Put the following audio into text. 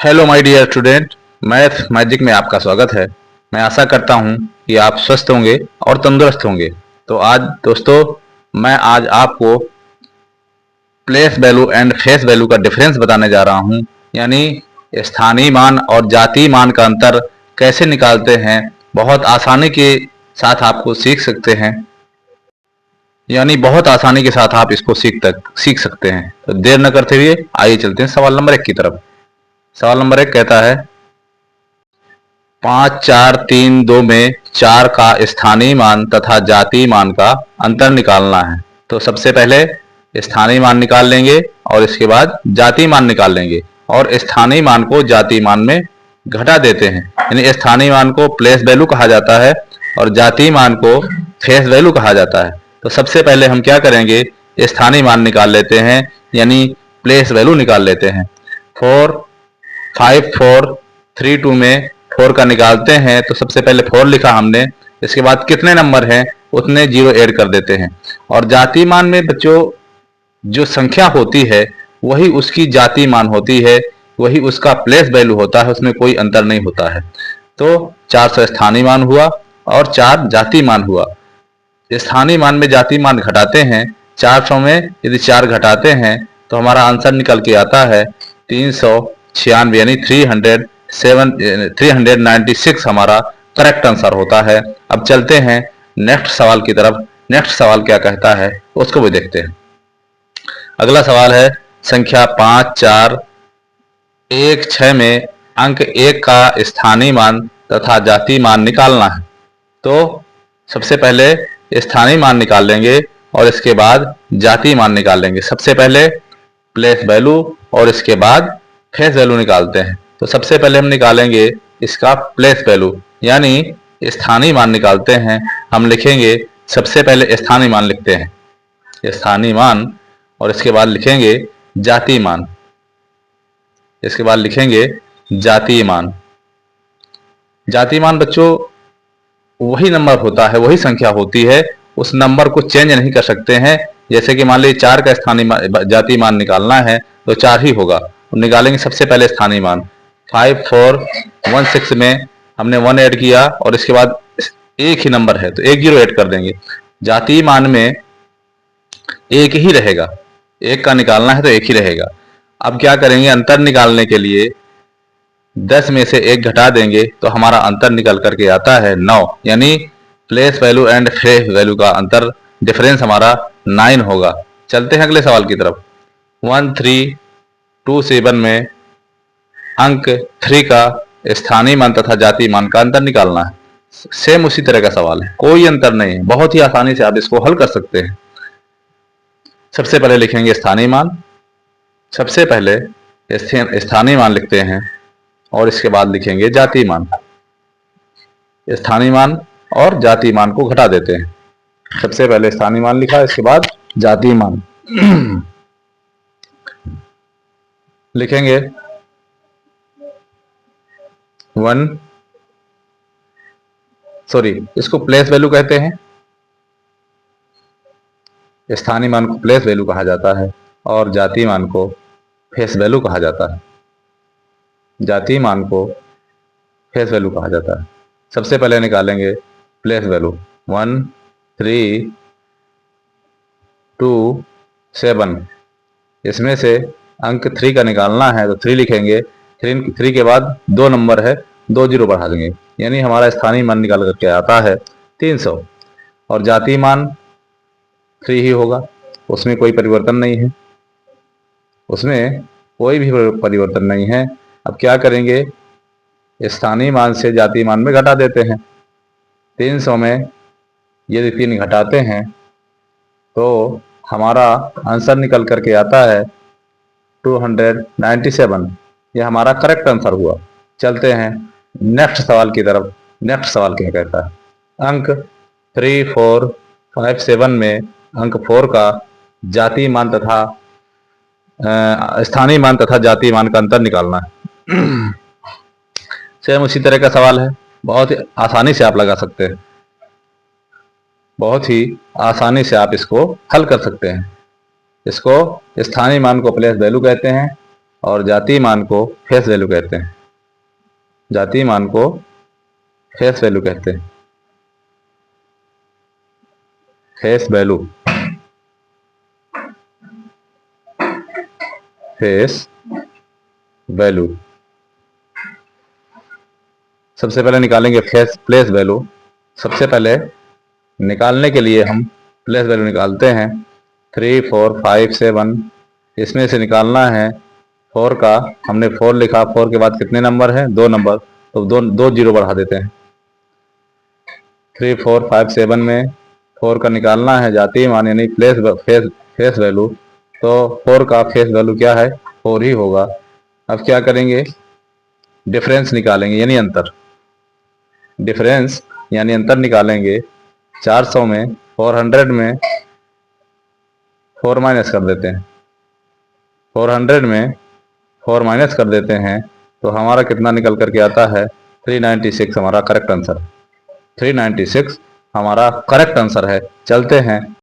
Hello my dear student, math magic में आपका स्वागत है। मैं आशा करता हूं कि आप स्वस्थ होंगे और तंदुरुस्त होंगे। तो आज दोस्तों, मैं आज आपको place value and face value का डिफरेंस बताने जा रहा हूं। यानी स्थानीय मान और जातीय मान का अंतर कैसे निकालते हैं, बहुत आसानी के साथ आपको सीख सकते हैं। यानी बहुत आसानी के साथ आप इसको सीख सकते हैं। तो देर न करते हुए आइए चलते हैं सवाल नंबर 1 की तरफ। सवाल नंबर 1 कहता है 5, 4, 3, 2 में 4 का स्थानीय मान तथा जातीय मान का अंतर निकालना है। तो सबसे पहले स्थानीय मान निकाल लेंगे और इसके बाद जातीय मान निकाल लेंगे और स्थानीय मान को जातीय मान में घटा देते हैं। यानी स्थानीय मान को प्लेस वैल्यू कहा जाता है और जातीय मान को फेस वैल्यू कहा जाता है। तो सबसे पहले हम क्या करेंगे, स्थानीय मान निकाल लेते हैं, यानी प्लेस वैल्यू निकाल लेते हैं। 4, 5, 4, 3, 2 में 4 का निकालते हैं। तो सबसे पहले 4 लिखा हमने, इसके बाद कितने नंबर हैं उतने जीरो ऐड कर देते हैं। और जातीय मान में बच्चों जो संख्या होती है वही उसकी जातीय मान होती है, वही उसका प्लेस वैल्यू होता है, उसमें कोई अंतर नहीं होता है। तो 400 स्थानीय मान हुआ और 4 जातीय मान हुआ। स्थानीय मान में जातीय मान घटाते हैं। 400 में यदि 4 घटाते हैं तो हमारा आंसर निकल के आता है 396, यानी 396 हमारा करेक्ट आंसर होता है। अब चलते हैं नेक्स्ट सवाल की तरफ। नेक्स्ट सवाल क्या कहता है उसको भी देखते हैं। अगला सवाल है संख्या 5, 4, 1, 6 में अंक 1 का स्थानीय मान तथा जातीय मान निकालना है। तो सबसे पहले स्थानीय मान निकाल लेंगे और इसके बाद जातीय मान निकाल लेंगे। सबसे पहले प्लेस वैल्यू और इसके बाद फेस वैल्यू निकालते हैं। तो सबसे पहले हम निकालेंगे इसका प्लेस वैल्यू, यानी स्थानीय मान निकालते हैं। हम लिखेंगे, सबसे पहले स्थानीय मान लिखते हैं, स्थानीय मान, और इसके बाद लिखेंगे जातीय मान, इसके बाद लिखेंगे जातीय मान। जातीय मान बच्चों वही नंबर होता है, वही संख्या होती है, उस नंबर को चेंज नहीं कर सकते हैं। जैसे कि मान लीजिए 4 का स्थानीय जातीय मान निकालना है तो 4 ही होगा। निकालेंगे सबसे पहले स्थानीय मान। 5, 4, 1, 6 में हमने 1 ऐड किया और इसके बाद एक ही नंबर है तो 1 जीरो ऐड कर देंगे। जातीय मान में एक ही रहेगा, एक का निकालना है तो एक ही रहेगा। अब क्या करेंगे, अंतर निकालने के लिए 10 में से 1 घटा देंगे तो हमारा अंतर निकल करके आता है 9, यानी place value and face value का अंतर डिफरेंस हमारा 9 होगा। चलते हैं अगले सवाल की तरफ। 1, 3, 2, 7 में अंक 3 का स्थानीय मान तथा जातीय मान का अंतर निकालना है। सेम उसी तरह का सवाल है, कोई अंतर नहीं है, बहुत ही आसानी से आप इसको हल कर सकते हैं। सबसे पहले लिखेंगे स्थानीय मान, सबसे पहले स्थानीय मान लिखते हैं और इसके बाद लिखेंगे जातीय मान। स्थानीय मान और जातीय मान को घटा देते हैं। सबसे पहले स्थानीय मान लिखा, इसके बाद जातीय मान लिखेंगे 1, सॉरी इसको प्लेस वैल्यू कहते हैं। स्थानीय मान को प्लेस वैल्यू कहा जाता है और जातीय मान को फेस वैल्यू कहा जाता है। जातीय मान को फेस वैल्यू कहा जाता है। सबसे पहले निकालेंगे प्लेस वैल्यू 1, 3, 2, 7। इसमें से अंक 3 का निकालना है तो 3 लिखेंगे। 3 के बाद 2 नंबर है, 2 जीरो बढ़ा देंगे, यानी हमारा स्थानीय मान निकाल करके आता है 300। और जातीय मान 3 ही होगा, उसमें कोई परिवर्तन नहीं है, उसमें कोई भी परिवर्तन नहीं है। अब क्या करेंगे, स्थानीय मान से जातीय मान में घटा देते हैं। 300 में यदि 3 घटाते हैं तो हमारा आंसर निकल करके आता है 297। यह हमारा करेक्ट आंसर हुआ। चलते हैं नेक्स्ट सवाल की तरफ। नेक्स्ट सवाल क्या कहता है, अंक 3, 4, 5, 7 में अंक 4 का जातीय मान तथा स्थानीय मान तथा जातीय मान का अंतर निकालना है। सेम उसी तरह का सवाल है, बहुत ही आसानी से आप लगा सकते हैं, बहुत ही आसानी से आप इसको हल कर सकते हैं। इसको स्थानीय मान को प्लेस वैल्यू कहते हैं और जातीय मान को फेस वैल्यू कहते हैं। जातीय मान को फेस वैल्यू कहते हैं। Face value, face value. सबसे पहले निकालेंगे प्लेस वैल्यू। सबसे पहले निकालने के लिए हम प्लेस वैल्यू निकालते हैं। 3, 4, 5, 7, इसमें से निकालना है 4 का। हमने 4 लिखा, 4 के बाद कितने नंबर हैं? 2 नंबर, तो दो जीरो बढ़ा देते हैं। 3, 4, 5, 7 में 4 का निकालना है जातीय मान यानी फेस वैल्यू। तो 4 का फेस वैल्यू क्या है? 4 ही होगा। अब क्या करेंगे? डिफरेंस निकालेंगे यानी अंतर। डिफरेंस यानी अंतर निकालेंगे। 400 में 400 में 4 माइनस कर देते हैं। 400 में 4 माइनस कर देते हैं तो हमारा कितना निकल करके आता है? 396 हमारा करेक्ट आंसर। 396 हमारा करेक्ट आंसर है। चलते हैं